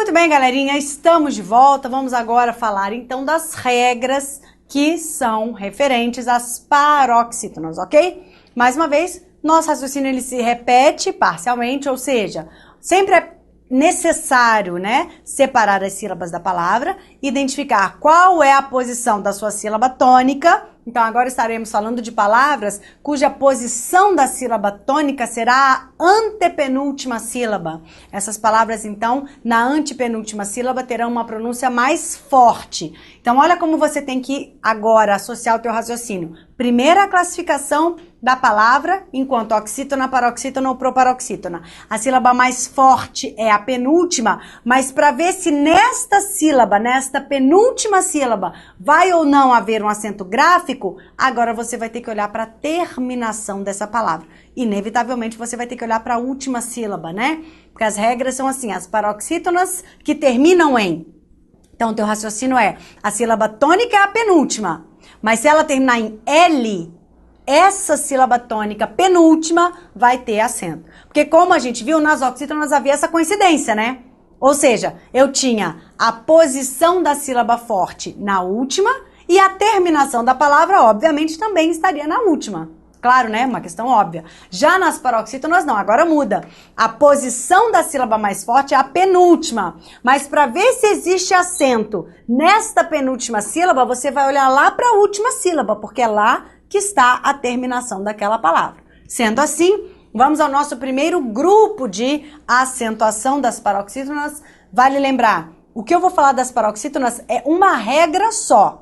Muito bem, galerinha, estamos de volta. Vamos agora falar então das regras que são referentes às paroxítonas, ok? Mais uma vez, nosso raciocínio ele se repete parcialmente, ou seja, sempre é necessário, né, separar as sílabas da palavra, identificar qual é a posição da sua sílaba tônica. Então, agora estaremos falando de palavras cuja posição da sílaba tônica será a antepenúltima sílaba. Essas palavras, então, na antepenúltima sílaba terão uma pronúncia mais forte. Então, olha como você tem que agora associar o teu raciocínio. Primeira classificação da palavra enquanto oxítona, paroxítona ou proparoxítona. A sílaba mais forte é a penúltima, mas para ver se nesta sílaba, nesta penúltima sílaba, vai ou não haver um acento gráfico, agora você vai ter que olhar para a terminação dessa palavra. Inevitavelmente você vai ter que olhar para a última sílaba, né? Porque as regras são assim, as paroxítonas que terminam em. Então, o teu raciocínio é, a sílaba tônica é a penúltima, mas se ela terminar em L, essa sílaba tônica penúltima vai ter acento. Porque como a gente viu, nas oxítonas havia essa coincidência, né? Ou seja, eu tinha a posição da sílaba forte na última e a terminação da palavra, obviamente, também estaria na última. Claro, né? Uma questão óbvia. Já nas paroxítonas, não. Agora muda. A posição da sílaba mais forte é a penúltima. Mas para ver se existe acento nesta penúltima sílaba, você vai olhar lá para a última sílaba, porque é lá que está a terminação daquela palavra. Sendo assim, vamos ao nosso primeiro grupo de acentuação das paroxítonas. Vale lembrar, o que eu vou falar das paroxítonas é uma regra só.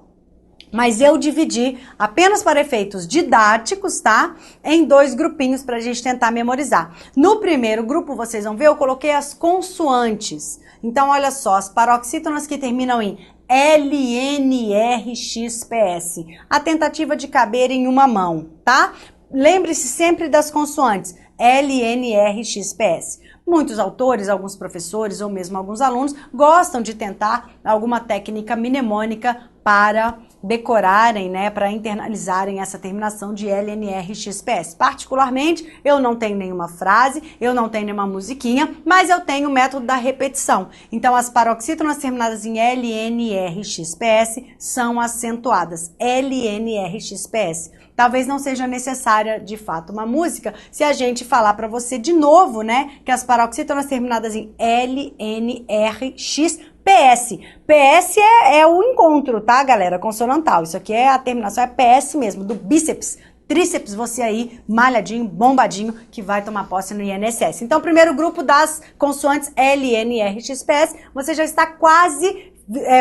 Mas eu dividi apenas para efeitos didáticos, tá? Em dois grupinhos para a gente tentar memorizar. No primeiro grupo, vocês vão ver, eu coloquei as consoantes. Então, olha só, as paroxítonas que terminam em L, N, R, X, P, S. A tentativa de caber em uma mão, tá? Lembre-se sempre das consoantes L, N, R, X, P, S. Muitos autores, alguns professores ou mesmo alguns alunos gostam de tentar alguma técnica mnemônica para decorarem, né, para internalizarem essa terminação de L, N, R, X, P, S. Particularmente, eu não tenho nenhuma frase, eu não tenho nenhuma musiquinha, mas eu tenho o método da repetição. Então, as paroxítonas terminadas em L, N, R, X, P, S são acentuadas. L, N, R, X, P, S. Talvez não seja necessária, de fato, uma música, se a gente falar para você de novo, né, que as paroxítonas terminadas em L, N, R, X, PS. PS é o encontro, tá, galera? Consonantal. Isso aqui é a terminação, é PS mesmo, do bíceps. Tríceps, você aí, malhadinho, bombadinho, que vai tomar posse no INSS. Então, primeiro grupo das consoantes L, N, R, X, P, S, você já está quase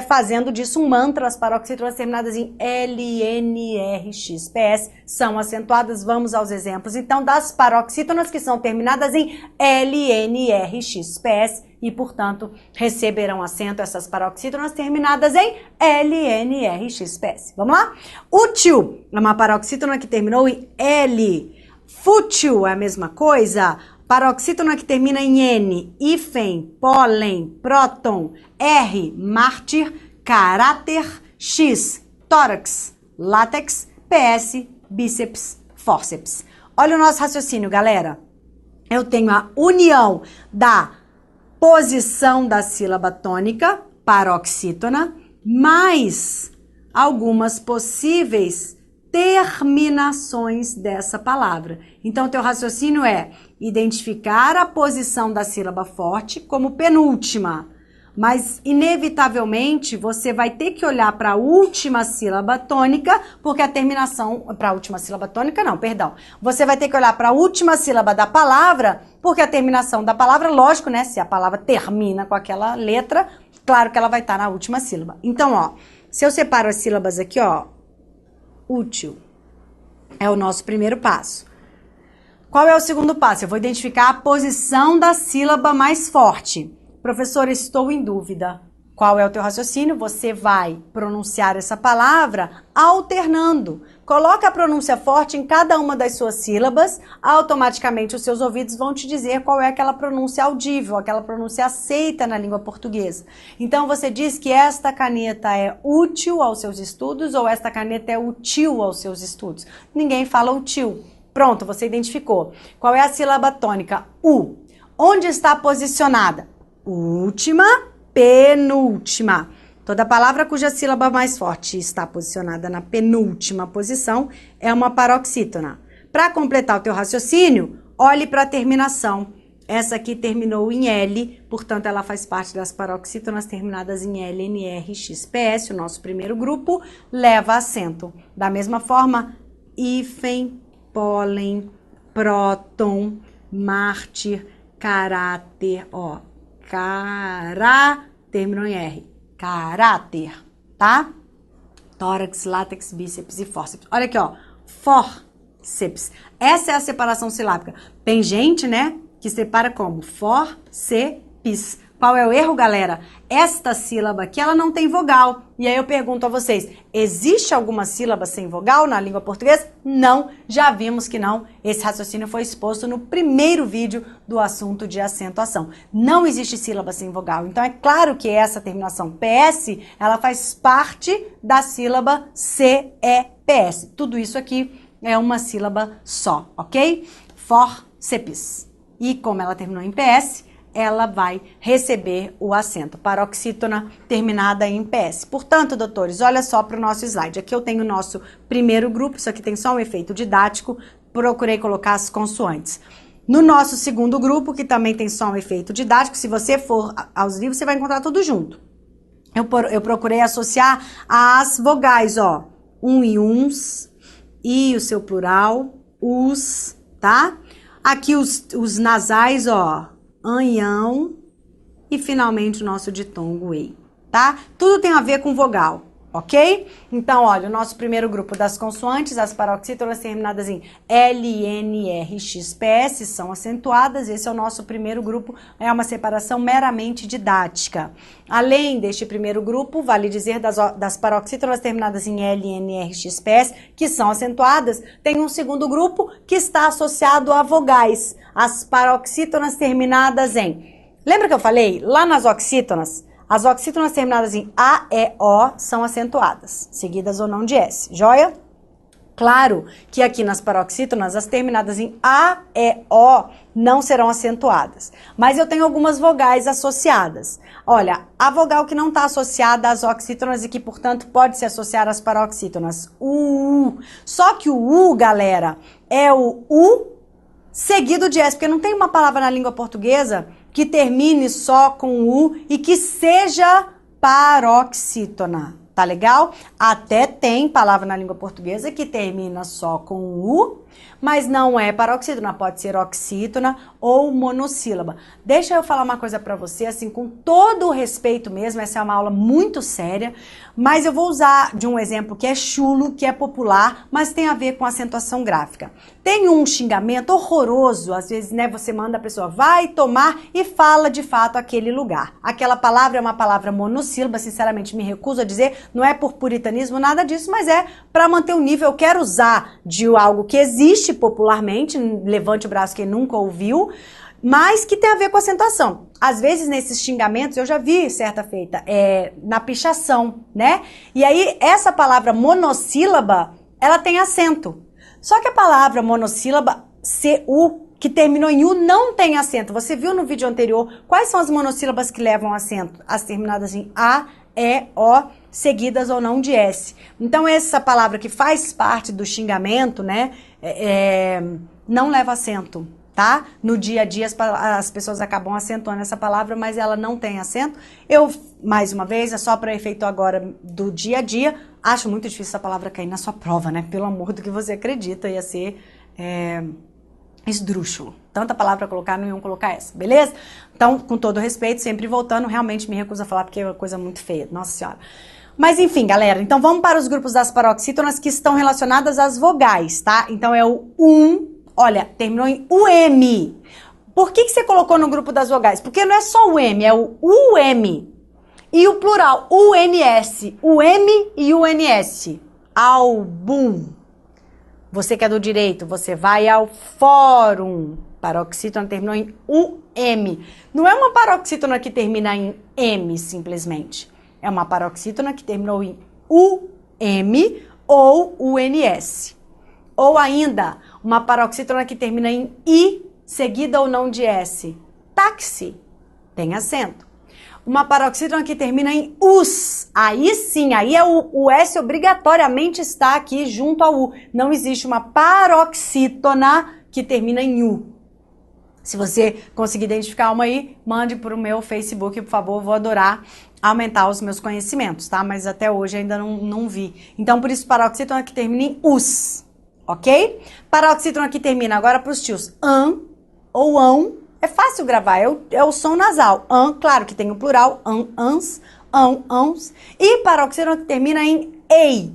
fazendo disso um mantra. As paroxítonas terminadas em L, N, R, X, P, S são acentuadas. Vamos aos exemplos. Então, das paroxítonas que são terminadas em L, N, R, X, P, S e, portanto, receberão acento essas paroxítonas terminadas em L, N, R, X, P, S. Vamos lá? Útil é uma paroxítona que terminou em L. Fútil é a mesma coisa. Paroxítona que termina em N, hífen, pólen, próton, R, mártir, caráter, X, tórax, látex, PS, bíceps, fórceps. Olha o nosso raciocínio, galera. Eu tenho a união da posição da sílaba tônica, paroxítona, mais algumas possíveis terminações dessa palavra. Então, teu raciocínio é identificar a posição da sílaba forte como penúltima, mas inevitavelmente você vai ter que olhar para a última sílaba tônica, porque a terminação, para a última sílaba tônica não, perdão, você vai ter que olhar para a última sílaba da palavra, porque a terminação da palavra, lógico, né, se a palavra termina com aquela letra, claro que ela vai estar na última sílaba. Então, ó, se eu separo as sílabas aqui, ó, útil é o nosso primeiro passo. Qual é o segundo passo? Eu vou identificar a posição da sílaba mais forte. Professor, estou em dúvida. Qual é o teu raciocínio? Você vai pronunciar essa palavra alternando. Coloca a pronúncia forte em cada uma das suas sílabas, automaticamente os seus ouvidos vão te dizer qual é aquela pronúncia audível, aquela pronúncia aceita na língua portuguesa. Então você diz que esta caneta é útil aos seus estudos ou esta caneta é útil aos seus estudos. Ninguém fala útil. Pronto, você identificou. Qual é a sílaba tônica? U. Onde está posicionada? Última penúltima. Toda palavra cuja sílaba mais forte está posicionada na penúltima posição é uma paroxítona. Para completar o teu raciocínio, olhe para a terminação. Essa aqui terminou em L, portanto, ela faz parte das paroxítonas terminadas em L, N, R, X, P, S. O nosso primeiro grupo leva acento. Da mesma forma, hífen, pólen, próton, mártir, caráter, ó, terminou em R, caráter, tá? Tórax, látex, bíceps e fórceps. Olha aqui, ó, fórceps. Essa é a separação silábica. Tem gente, né, que separa como fórceps. Qual é o erro, galera? Esta sílaba aqui, ela não tem vogal. E aí eu pergunto a vocês, existe alguma sílaba sem vogal na língua portuguesa? Não, já vimos que não. Esse raciocínio foi exposto no primeiro vídeo do assunto de acentuação. Não existe sílaba sem vogal. Então é claro que essa terminação PS, ela faz parte da sílaba CEPS. Tudo isso aqui é uma sílaba só, ok? Fórceps. E como ela terminou em PS, ela vai receber o acento. Paroxítona terminada em PS. Portanto, doutores, olha só para o nosso slide. Aqui eu tenho o nosso primeiro grupo, isso aqui tem só um efeito didático, procurei colocar as consoantes. No nosso segundo grupo, que também tem só um efeito didático, se você for aos livros, você vai encontrar tudo junto. Eu procurei associar as vogais, ó, e uns, e o seu plural, os, tá? Aqui os nasais, ó, anhão e finalmente o nosso ditongo ei, tá? Tudo tem a ver com vogal, ok? Então, olha, o nosso primeiro grupo das consoantes, as paroxítonas terminadas em L, N, R, X, P, S são acentuadas. Esse é o nosso primeiro grupo, é uma separação meramente didática. Além deste primeiro grupo, vale dizer das paroxítonas terminadas em L, N, R, X, P, S, que são acentuadas, tem um segundo grupo que está associado a vogais, as paroxítonas terminadas em... Lembra que eu falei? Lá nas oxítonas, as oxítonas terminadas em A, E, O são acentuadas, seguidas ou não de S, joia? Claro que aqui nas paroxítonas, as terminadas em A, E, O não serão acentuadas. Mas eu tenho algumas vogais associadas. Olha, a vogal que não está associada às oxítonas e que, portanto, pode se associar às paroxítonas, o U. Só que o U, galera, é o U seguido de S, porque não tem uma palavra na língua portuguesa que termine só com U e que seja paroxítona. Tá legal? Até tem palavra na língua portuguesa que termina só com U, mas não é paroxítona, pode ser oxítona ou monossílaba. Deixa eu falar uma coisa pra você, assim, com todo o respeito mesmo, essa é uma aula muito séria, mas eu vou usar de um exemplo que é chulo, que é popular, mas tem a ver com acentuação gráfica. Tem um xingamento horroroso, às vezes, né, você manda a pessoa, vai tomar e fala de fato aquele lugar. Aquela palavra é uma palavra monossílaba, sinceramente me recuso a dizer, não é por puritanismo, nada disso, mas é para manter o nível. Eu quero usar de algo que existe popularmente, levante o braço quem nunca ouviu, mas que tem a ver com acentuação. Às vezes, nesses xingamentos, eu já vi certa feita, na pichação, né? E aí, essa palavra monossílaba, ela tem acento. Só que a palavra monossílaba, CU, que terminou em U, não tem acento. Você viu no vídeo anterior quais são as monossílabas que levam acento? As terminadas em A, E, O, seguidas ou não de S. Então, essa palavra que faz parte do xingamento, né, não leva acento, tá? No dia a dia, as pessoas acabam acentuando essa palavra, mas ela não tem acento. Eu, mais uma vez, é só para efeito agora do dia a dia, acho muito difícil essa palavra cair na sua prova, né? Pelo amor do que você acredita, ia ser esdrúxulo. Tanta palavra pra colocar, não iam colocar essa, beleza? Então, com todo respeito, sempre voltando, realmente me recuso a falar porque é uma coisa muito feia, nossa senhora. Mas enfim, galera, então vamos para os grupos das paroxítonas que estão relacionadas às vogais, tá? Então é o olha, terminou em UM. Por que você colocou no grupo das vogais? Porque não é só o M, é o UM. E o plural, UNS, UM e UNS. Álbum. Você que é do direito, você vai ao fórum. Paroxítona terminou em UM. Não é uma paroxítona que termina em M, simplesmente. É uma paroxítona que terminou em UM ou UNS. Ou ainda, uma paroxítona que termina em I, seguida ou não de S. Táxi. Tem acento. uma paroxítona que termina em us. Aí sim, aí é o S obrigatoriamente está aqui junto ao U. Não existe uma paroxítona que termina em U. Se você conseguir identificar uma aí, mande para o meu Facebook, por favor, vou adorar aumentar os meus conhecimentos, tá? Mas até hoje ainda não vi. Então, por isso, paroxítona que termina em us, ok? Paroxítona que termina agora para os tios, an ou ão, é fácil gravar, é o som nasal. An, claro que tem o plural, an, ans, ão, ãos. E paroxítona que termina em ei.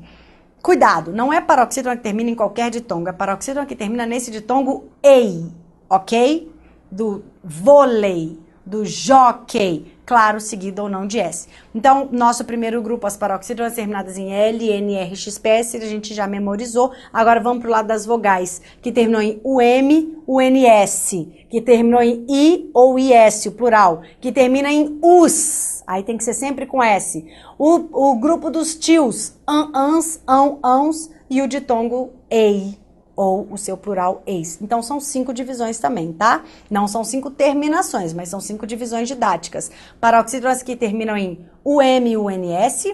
Cuidado, não é paroxítona que termina em qualquer ditongo, é paroxítona que termina nesse ditongo ei, ok? Do vôlei, do jockey, claro, seguido ou não de S. Então, nosso primeiro grupo, as paroxítonas terminadas em L, N, R, X, P, S, a gente já memorizou. Agora vamos pro lado das vogais, que terminou em UM, UNS, que terminou em I ou IS, o plural, que termina em US, aí tem que ser sempre com S. O grupo dos tios, an, ans, ão, ãos, e o ditongo EI, ou o seu plural eis. Então, são 5 divisões também, tá? Não são 5 terminações, mas são 5 divisões didáticas. Paroxítonas que terminam em UM, UNS,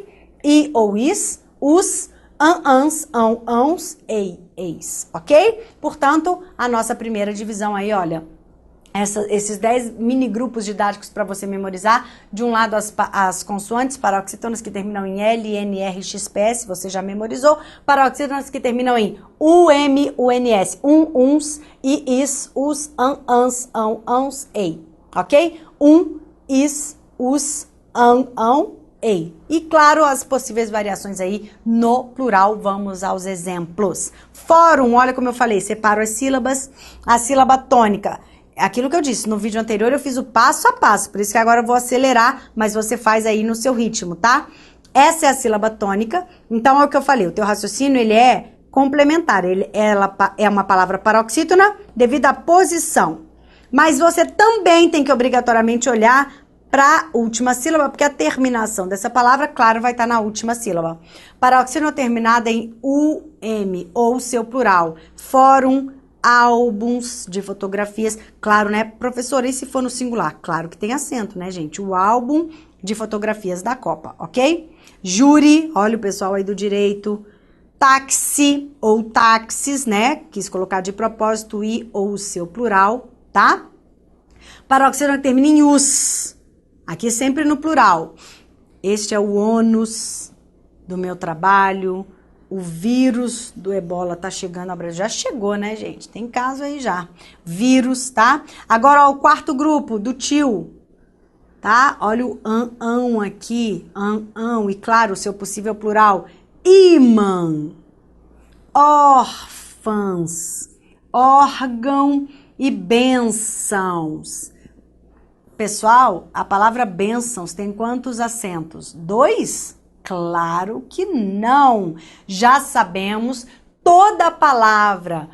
I ou is, us, an, ans, ão, ãos, ei, eis, ok? Portanto, a nossa primeira divisão aí, olha, esses 10 mini grupos didáticos para você memorizar. De um lado as consoantes, paroxítonas que terminam em L, N, R, X, P, S, você já memorizou. Paroxítonas que terminam em U, M, U, N, S, uns, I, is, us, an, ans, ão, ãos, ei, ok? Is, us, an, ão, ei. E claro, as possíveis variações aí no plural, vamos aos exemplos. Fórum, olha como eu falei, separo as sílabas, a sílaba tônica. Aquilo que eu disse, no vídeo anterior eu fiz o passo a passo, por isso que agora eu vou acelerar, mas você faz aí no seu ritmo, tá? Essa é a sílaba tônica, então é o que eu falei, o teu raciocínio ele é complementar, ela é uma palavra paroxítona devido à posição, mas você também tem que obrigatoriamente olhar para a última sílaba, porque a terminação dessa palavra, claro, vai estar na última sílaba. Paroxítona terminada em UM, ou seu plural, fórum, álbuns de fotografias, claro, né, professora, e se for no singular? Claro que tem acento, né, gente? O álbum de fotografias da Copa, ok? Júri, olha o pessoal aí do direito. Táxi ou táxis, né? Quis colocar de propósito I ou o seu plural, tá? Paroxítona que termina em us, aqui sempre no plural. Este é o ônus do meu trabalho. O vírus do ebola tá chegando ao Brasil. Já chegou, né, gente? Tem caso aí já. Vírus, tá? Agora, ó, o quarto grupo do tio, tá? Olha o ão aqui. Ão. E claro, o seu possível plural. Imã. Órfãos. Órgão e bênçãos. Pessoal, a palavra bênçãos tem quantos acentos? 2? Claro que não. Já sabemos, toda palavra,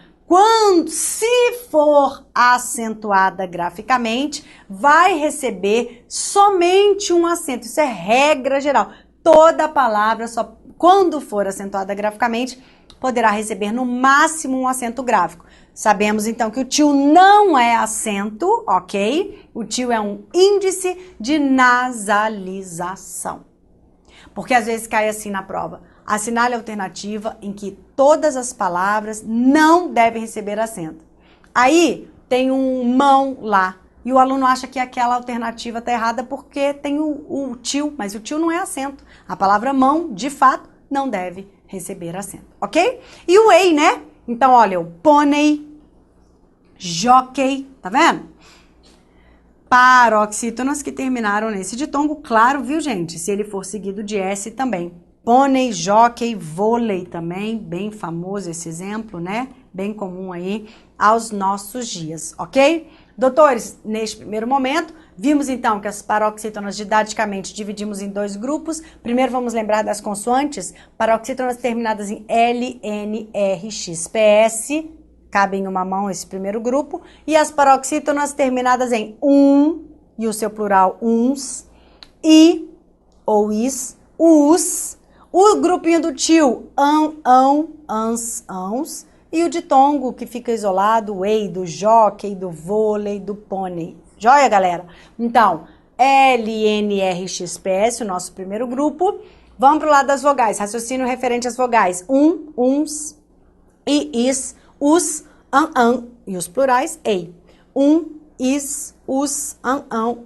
se for acentuada graficamente, vai receber somente um acento. Isso é regra geral. Toda palavra, só quando for acentuada graficamente, poderá receber no máximo um acento gráfico. Sabemos então que o tio não é acento, ok? O tio é um índice de nasalização. Porque às vezes cai assim na prova. Assinale a alternativa em que todas as palavras não devem receber acento. Aí tem um mão lá. E o aluno acha que aquela alternativa está errada porque tem o tio, mas o tio não é acento. A palavra mão, de fato, não deve receber acento, ok? E o ei, né? Então, olha, o pônei, jockey, tá vendo? Paroxítonas que terminaram nesse ditongo, claro, viu, gente? Se ele for seguido de S também. Pônei, jockey, vôlei também, bem famoso esse exemplo, né? Bem comum aí aos nossos dias, ok? Doutores, neste primeiro momento, vimos então que as paroxítonas didaticamente dividimos em 2 grupos. Primeiro vamos lembrar das consoantes, paroxítonas terminadas em L, N, R, X, P, S, cabe em uma mão esse primeiro grupo, e as paroxítonas terminadas em e o seu plural uns, I ou is, us, o grupinho do tio, ão, ans, ãos, e o ditongo que fica isolado, o ei, do jockey, do vôlei, do pônei. Joia, galera? Então, LNRXPS, o nosso primeiro grupo. Vamos pro lado das vogais. Raciocínio referente às vogais. Uns, is, us, e os plurais, ei. Is, us,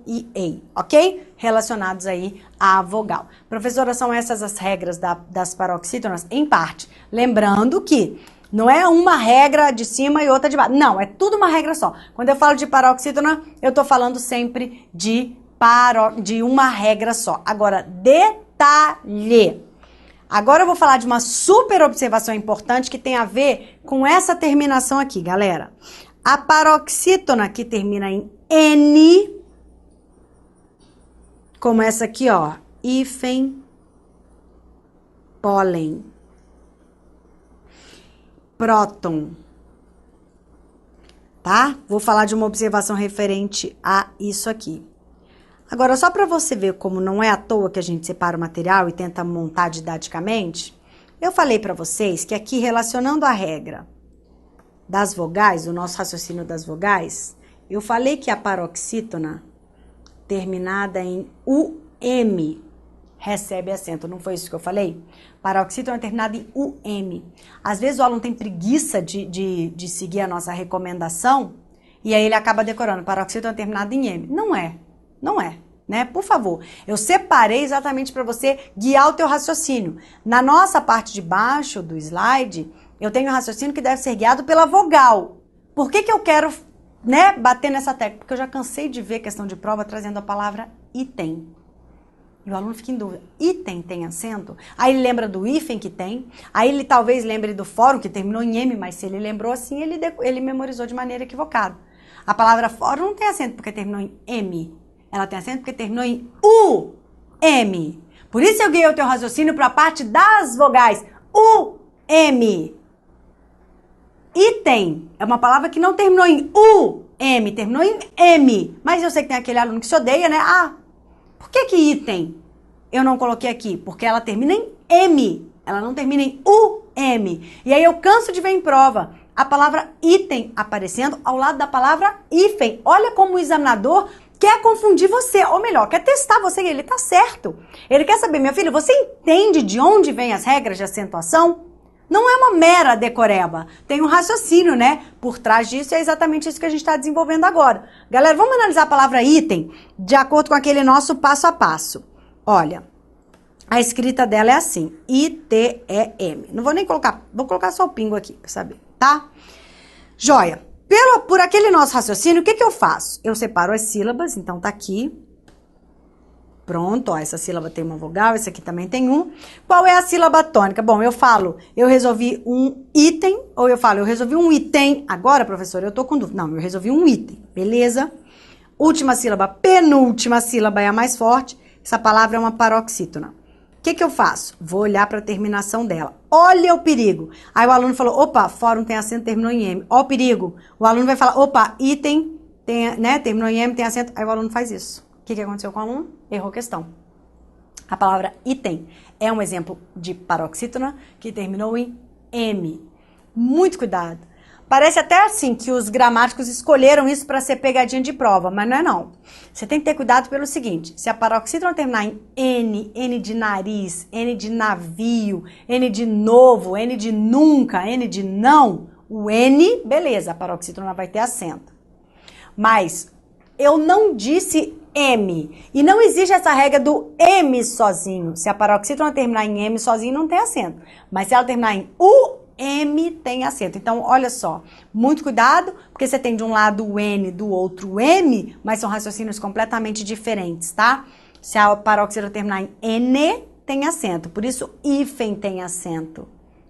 e ei, ok? Relacionados aí à vogal. Professora, são essas as regras das paroxítonas? Em parte. Lembrando que não é uma regra de cima e outra de baixo. Não, é tudo uma regra só. Quando eu falo de paroxítona, eu tô falando sempre de uma regra só. Agora, detalhe. Agora eu vou falar de uma super observação importante que tem a ver com essa terminação aqui, galera. A paroxítona que termina em N, como essa aqui, ó, hífen, pólen, próton, tá? Vou falar de uma observação referente a isso aqui. Agora, só para você ver como não é à toa que a gente separa o material e tenta montar didaticamente, eu falei para vocês que aqui, relacionando a regra das vogais, o nosso raciocínio das vogais, eu falei que a paroxítona terminada em UM recebe acento, não foi isso que eu falei? Paroxítona terminada em UM. Às vezes o aluno tem preguiça de seguir a nossa recomendação e aí ele acaba decorando paroxítona terminada em M. Não é, né? Por favor, eu separei exatamente para você guiar o teu raciocínio. Na nossa parte de baixo do slide, eu tenho um raciocínio que deve ser guiado pela vogal. Por que eu quero, né, bater nessa tecla? Porque eu já cansei de ver questão de prova trazendo a palavra item. E o aluno fica em dúvida. Item tem acento? Aí ele lembra do hífen que tem. Aí ele talvez lembre do fórum que terminou em M, mas se ele lembrou assim, ele memorizou de maneira equivocada. A palavra fórum não tem acento porque terminou em M. Ela tem acento porque terminou em U-M. Por isso eu guiei o teu raciocínio para a parte das vogais. U-M. Item é uma palavra que não terminou em U-M, terminou em M. Mas eu sei que tem aquele aluno que se odeia, né? Ah, por que item eu não coloquei aqui? Porque ela termina em M. Ela não termina em U-M. E aí eu canso de ver em prova a palavra item aparecendo ao lado da palavra hífen. Olha como o examinador quer confundir você, ou melhor, quer testar você, e ele tá certo. Ele quer saber, meu filho, você entende de onde vêm as regras de acentuação? Não é uma mera decoreba, tem um raciocínio, né? Por trás disso, é exatamente isso que a gente está desenvolvendo agora. Galera, vamos analisar a palavra item de acordo com aquele nosso passo a passo. Olha, a escrita dela é assim, I-T-E-M. Não vou nem colocar, vou colocar só o pingo aqui, pra saber, tá? Joia. Por aquele nosso raciocínio, o que eu faço? Eu separo as sílabas, então tá aqui. Pronto, ó, essa sílaba tem uma vogal, essa aqui também tem um. Qual é a sílaba tônica? Bom, eu falo, eu resolvi um item, ou eu falo, eu resolvi um item. Agora, professor, eu tô com dúvida. Não, eu resolvi um item, beleza? Última sílaba, penúltima sílaba é a mais forte. Essa palavra é uma paroxítona. O que eu faço? Vou olhar para a terminação dela. Olha o perigo. Aí o aluno falou, opa, fórum tem acento, terminou em M. Ó o perigo. O aluno vai falar, opa, item, tem, né, terminou em M, tem acento. Aí o aluno faz isso. O que aconteceu com o aluno? Errou a questão. A palavra item é um exemplo de paroxítona que terminou em M. Muito cuidado. Parece até assim que os gramáticos escolheram isso para ser pegadinha de prova, mas não é não. Você tem que ter cuidado pelo seguinte, se a paroxítona terminar em N, N de nariz, N de navio, N de novo, N de nunca, N de não, o N, beleza, a paroxítona vai ter acento. Mas eu não disse M, e não existe essa regra do M sozinho. Se a paroxítona terminar em M sozinho, não tem acento. Mas se ela terminar em U, M tem acento. Então, olha só, muito cuidado, porque você tem de um lado o N, do outro o M, mas são raciocínios completamente diferentes, tá? Se a paroxítona terminar em N, tem acento. Por isso, hífen tem acento.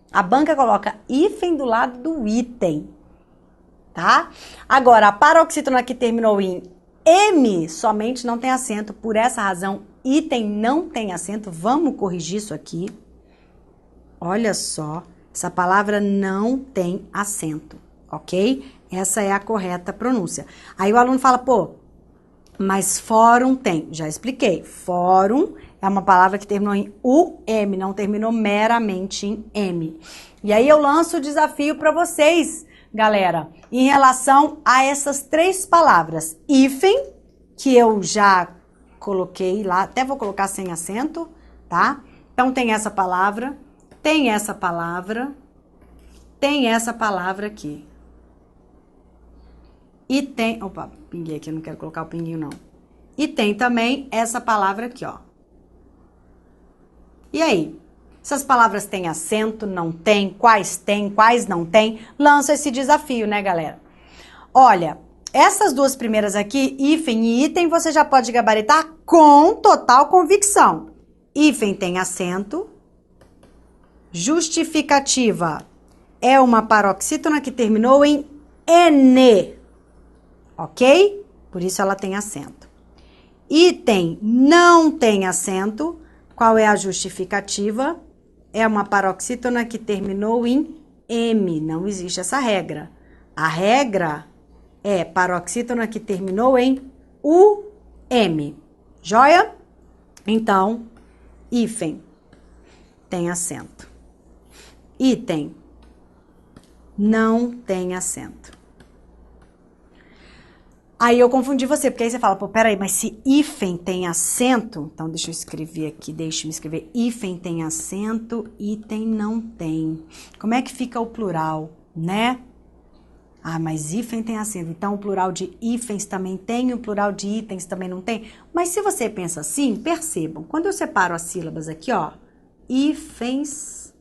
A banca coloca hífen do lado do item, tá? Agora, a paroxítona que terminou em M somente não tem acento. Por essa razão, item não tem acento. Vamos corrigir isso aqui. Olha só. Essa palavra não tem acento, ok? Essa é a correta pronúncia. Aí o aluno fala, pô, mas fórum tem. Já expliquei. Fórum é uma palavra que terminou em UM, não terminou meramente em M. E aí eu lanço o desafio para vocês, galera, em relação a essas três palavras. Hífen, que eu já coloquei lá, até vou colocar sem acento, tá? Então, tem essa palavra, tem essa palavra, tem essa palavra aqui. E tem... Opa, pinguei aqui, não quero colocar o pinguinho, não. E tem também essa palavra aqui, ó. E aí? Essas palavras têm acento, não tem? Quais não tem? Lança esse desafio, né, galera? Olha, essas duas primeiras aqui, hífen e item, você já pode gabaritar com total convicção. Hífen tem acento. Justificativa é uma paroxítona que terminou em N. Ok? Por isso ela tem acento. Item não tem acento. Qual é a justificativa? É uma paroxítona que terminou em M. Não existe essa regra. A regra é paroxítona que terminou em UM. Joia? Então, hífen tem acento. Item não tem acento. Aí eu confundi você, porque aí você fala, pô, peraí, mas se hífen tem acento, então deixa eu escrever aqui, deixa eu escrever, hífen tem acento, item não tem. Como é que fica o plural, né? Ah, mas hífen tem acento, então o plural de hífens também tem, o plural de itens também não tem. Mas se você pensa assim, percebam, quando eu separo as sílabas aqui, ó, hífens,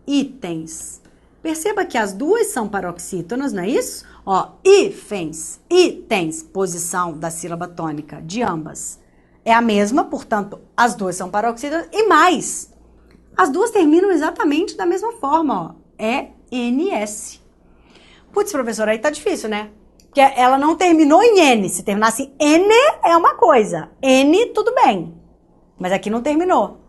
itens, perceba que as duas são paroxítonas, não é isso? Ó, hífens, itens, posição da sílaba tônica de ambas. É a mesma, portanto, as duas são paroxítonas e mais. As duas terminam exatamente da mesma forma, ó. É NS. Putz, professora, aí tá difícil, né? Porque ela não terminou em N. Se terminasse em N, é uma coisa. N, tudo bem. Mas aqui não terminou.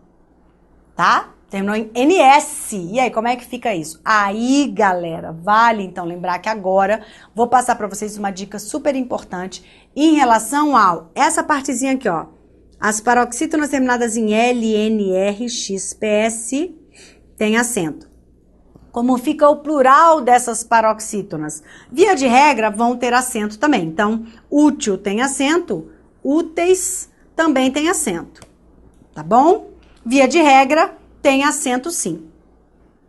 Tá? Terminou em NS. E aí, como é que fica isso? Aí, galera, vale então lembrar que agora vou passar para vocês uma dica super importante em relação ao essa partezinha aqui, ó. As paroxítonas terminadas em L, N, R, X, PS tem acento. Como fica o plural dessas paroxítonas? Via de regra, vão ter acento também. Então, útil tem acento, úteis também tem acento. Tá bom? Via de regra, tem acento sim.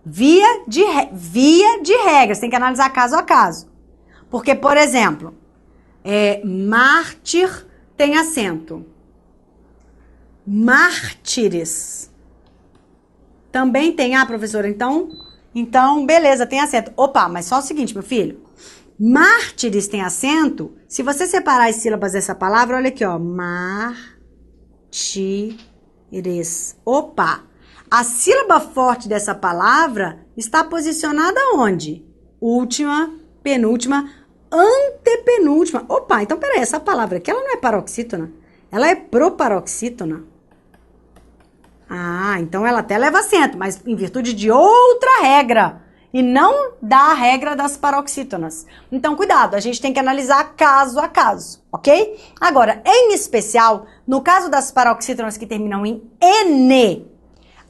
Via de regra, você tem que analisar caso a caso. Porque, por exemplo, mártir tem acento. Mártires também tem, professora, então, beleza, tem acento. Opa, mas só o seguinte, meu filho. Mártires tem acento. Se você separar as sílabas dessa palavra, olha aqui, ó. Mártires. Opa, a sílaba forte dessa palavra está posicionada onde? Última, penúltima, antepenúltima. Opa, então peraí, essa palavra aqui, ela não é paroxítona. Ela é proparoxítona. Então ela até leva acento, mas em virtude de outra regra. E não da regra das paroxítonas. Então, cuidado, a gente tem que analisar caso a caso, ok? Agora, em especial, no caso das paroxítonas que terminam em N,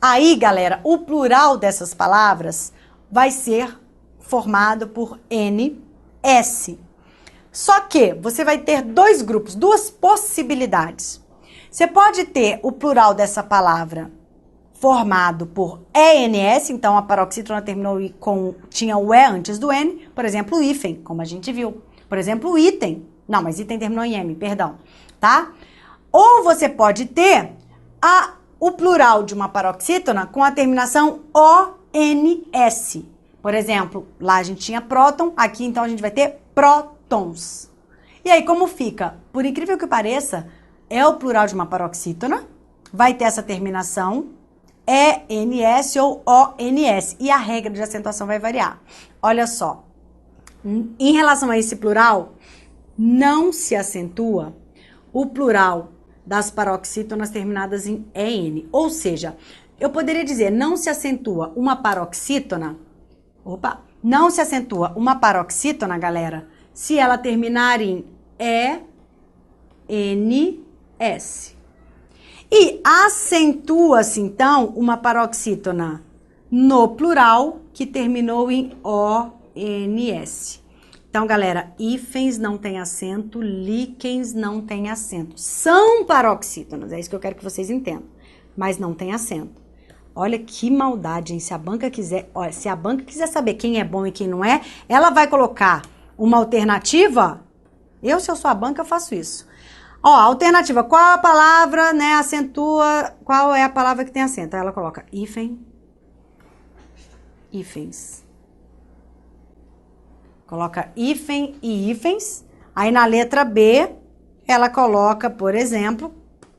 aí, galera, o plural dessas palavras vai ser formado por NS. Só que você vai ter dois grupos, duas possibilidades. Você pode ter o plural dessa palavra formado por ENS, então a paroxítona terminou tinha o E antes do N, por exemplo, o hífen, como a gente viu. Por exemplo, o item. Não, mas item terminou em M, perdão, tá? Ou você pode ter o plural de uma paroxítona com a terminação ONS. Por exemplo, lá a gente tinha próton, aqui então a gente vai ter prótons. E aí, como fica? Por incrível que pareça, é o plural de uma paroxítona, vai ter essa terminação ENS ou ONS, e a regra de acentuação vai variar. Olha só, em relação a esse plural, não se acentua o plural das paroxítonas terminadas em EN. Ou seja, eu poderia dizer, não se acentua uma paroxítona, não se acentua uma paroxítona, galera, se ela terminar em ENS. E acentua-se, então, uma paroxítona no plural que terminou em ONS. Então, galera, hífens não tem acento, líquens não tem acento. São paroxítonos, é isso que eu quero que vocês entendam. Mas não tem acento. Olha que maldade, hein? Se a banca quiser saber quem é bom e quem não é, ela vai colocar uma alternativa. Se eu sou a banca, eu faço isso. Ó, alternativa, qual a palavra, né, acentua, qual é a palavra que tem acento? Aí ela coloca hífen, hífens. Coloca hífen e hífens. Aí na letra B, ela coloca, por exemplo,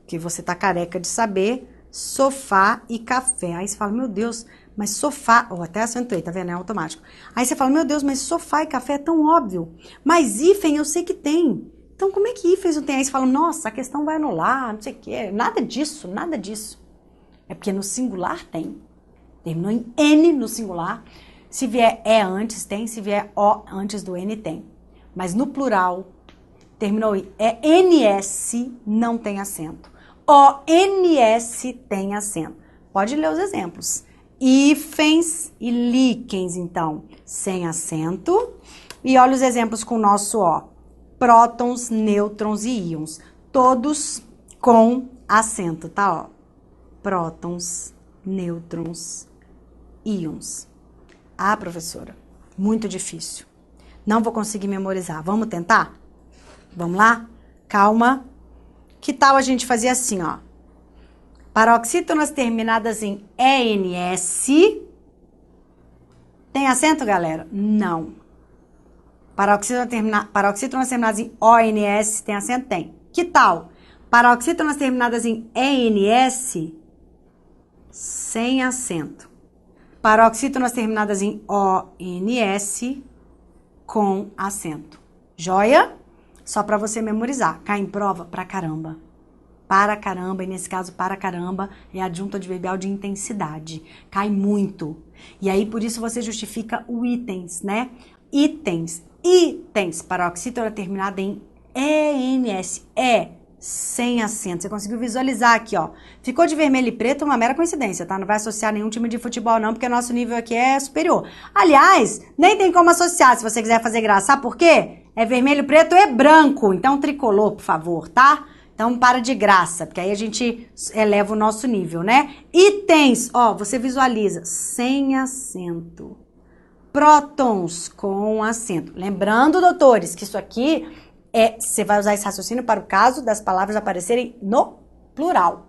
que você tá careca de saber, sofá e café. Aí você fala, meu Deus, mas sofá... até acentuei, tá vendo? É automático. Aí você fala, meu Deus, mas sofá e café é tão óbvio. Mas hífen eu sei que tem. Então como é que hífens não tem? Aí você fala, nossa, a questão vai anular, não sei o quê. Nada disso, nada disso. É porque no singular tem. Terminou em N no singular. Se vier E antes, tem. Se vier O antes do N, tem. Mas no plural, terminou em NS, não tem acento. ONS tem acento. Pode ler os exemplos. Hífens e líquens, então, sem acento. E olha os exemplos com o nosso O. Prótons, nêutrons e íons. Todos com acento, tá? Ó. Prótons, nêutrons, íons. Ah, professora, muito difícil. Não vou conseguir memorizar. Vamos tentar? Vamos lá? Calma. Que tal a gente fazer assim, ó? Paroxítonas terminadas em ENS. Tem acento, galera? Não. Paroxítonas terminadas em ONS, tem acento? Tem. Que tal? Paroxítonas terminadas em ENS, sem acento. Paroxítonas terminadas em ONS, com acento. Joia? Só para você memorizar. Cai em prova pra caramba. Para caramba, e nesse caso, para caramba, é adjunto adverbial de intensidade. Cai muito. E aí, por isso, você justifica o itens, né? Itens. Paroxítona terminada em ENS. Sem acento. Você conseguiu visualizar aqui, ó. Ficou de vermelho e preto, uma mera coincidência, tá? Não vai associar nenhum time de futebol, não, porque nosso nível aqui é superior. Aliás, nem tem como associar, se você quiser fazer graça. Sabe por quê? É vermelho, preto e branco. Então, tricolor, por favor, tá? Então, para de graça, porque aí a gente eleva o nosso nível, né? Itens, ó, você visualiza, sem acento. Prótons, com acento. Lembrando, doutores, que isso aqui... você vai usar esse raciocínio para o caso das palavras aparecerem no plural.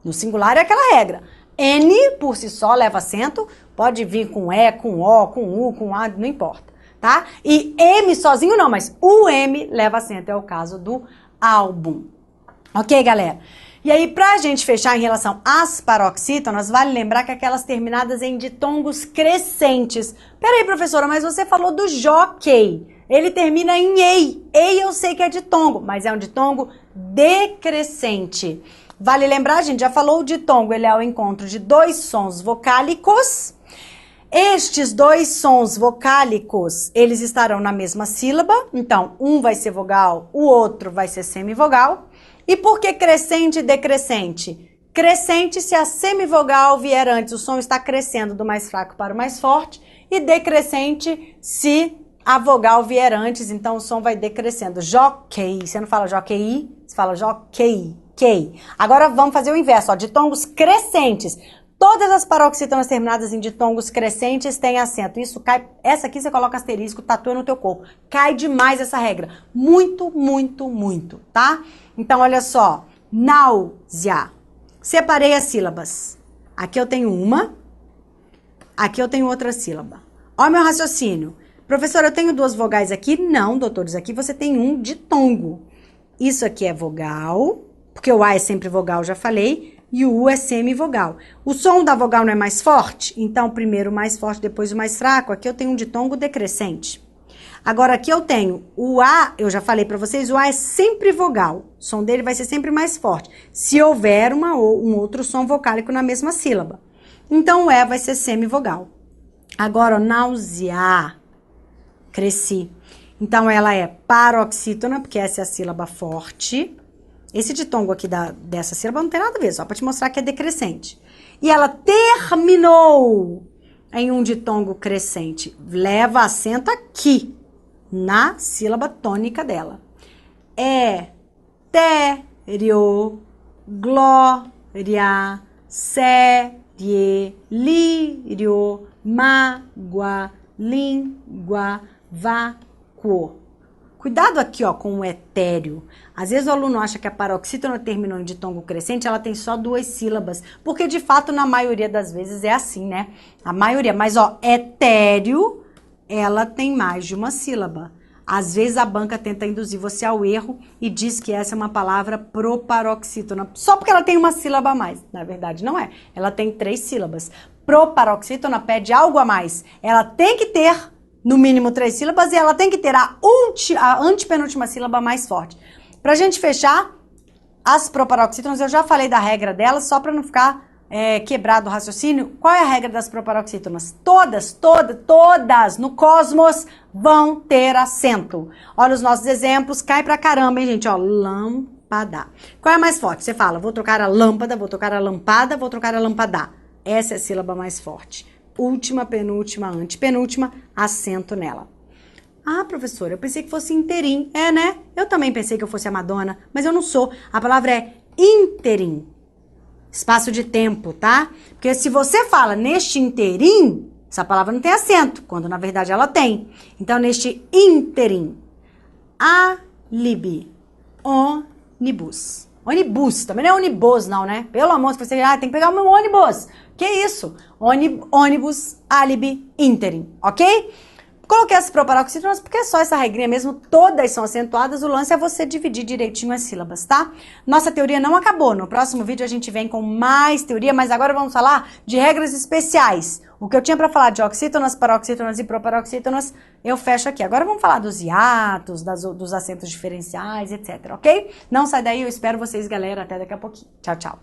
No singular é aquela regra. N, por si só, leva acento. Pode vir com E, com O, com U, com A, não importa, tá? E M sozinho não, mas o M leva acento. É o caso do álbum. Ok, galera? E aí, pra gente fechar em relação às paroxítonas, vale lembrar que aquelas terminadas em ditongos crescentes. Peraí, professora, mas você falou do jockey. Ele termina em ei. Ei eu sei que é ditongo, mas é um ditongo decrescente. Vale lembrar, a gente já falou, o ditongo, ele é o encontro de dois sons vocálicos. Estes dois sons vocálicos, eles estarão na mesma sílaba. Então, um vai ser vogal, o outro vai ser semivogal. E por que crescente e decrescente? Crescente se a semivogal vier antes, o som está crescendo do mais fraco para o mais forte. E decrescente se a vogal vier antes, então o som vai decrescendo. Jockey, você não fala jockey, você fala jockey. Agora vamos fazer o inverso, ó, ditongos crescentes. Todas as paroxítonas terminadas em ditongos crescentes têm acento. Isso cai, essa aqui você coloca asterisco, tatua no teu corpo. Cai demais essa regra. Muito, muito, muito, tá? Então, olha só. Náusea. Separei as sílabas. Aqui eu tenho uma, aqui eu tenho outra sílaba. Ó o meu raciocínio. Professora, eu tenho duas vogais aqui? Não, doutores, aqui você tem um ditongo. Isso aqui é vogal, porque o A é sempre vogal, já falei, e o U é semivogal. O som da vogal não é mais forte? Então, primeiro o mais forte, depois o mais fraco. Aqui eu tenho um ditongo decrescente. Agora, aqui eu tenho o A, eu já falei pra vocês, o A é sempre vogal. O som dele vai ser sempre mais forte, se houver um outro som vocálico na mesma sílaba. Então, o E vai ser semivogal. Agora, náusea. Cresci. Então, ela é paroxítona, porque essa é a sílaba forte. Esse ditongo aqui dessa sílaba não tem nada a ver, só para te mostrar que é decrescente. E ela terminou em um ditongo crescente. Leva acento aqui. na sílaba tônica dela. Etéreo, glória, série, lírio, mágoa, língua, vácuo. Cuidado aqui, ó, com o etéreo. Às vezes o aluno acha que a paroxítona terminou em ditongo crescente, ela tem só 2 sílabas, porque de fato na maioria das vezes é assim, né? A maioria, mas ó, etéreo, ela tem mais de uma sílaba. Às vezes a banca tenta induzir você ao erro e diz que essa é uma palavra proparoxítona, só porque ela tem uma sílaba a mais. Na verdade não é, ela tem 3 sílabas. Proparoxítona pede algo a mais, ela tem que ter no mínimo 3 sílabas e ela tem que ter a antepenúltima sílaba mais forte. Pra gente fechar, as proparoxítonas, eu já falei da regra delas, só pra não ficar quebrado o raciocínio. Qual é a regra das proparoxítonas? Todas no cosmos vão ter acento. Olha os nossos exemplos, cai pra caramba, hein, gente? Ó, lâmpada. Qual é a mais forte? Você fala, vou trocar a lâmpada, vou trocar a lampada, vou trocar a lâmpada. Essa é a sílaba mais forte. Última, penúltima, antepenúltima, acento nela. Ah, professora, eu pensei que fosse interim. É, né? Eu também pensei que eu fosse a Madonna, mas eu não sou. A palavra é interim. Espaço de tempo, tá? Porque se você fala neste interim, essa palavra não tem acento, quando na verdade ela tem. Então, neste interim. Alibi. Ônibus. Ônibus, também não é ônibus não, né? Pelo amor de Deus, você tem que pegar o meu ônibus. Que isso? Ônibus, álibi, ínterim, ok? Coloquei as proparoxítonas porque é só essa regrinha mesmo, todas são acentuadas, o lance é você dividir direitinho as sílabas, tá? Nossa teoria não acabou, no próximo vídeo a gente vem com mais teoria, mas agora vamos falar de regras especiais. O que eu tinha pra falar de oxítonas, paroxítonas e proparoxítonas, eu fecho aqui. Agora vamos falar dos hiatos, dos acentos diferenciais, etc, ok? Não sai daí, eu espero vocês, galera, até daqui a pouquinho. Tchau, tchau.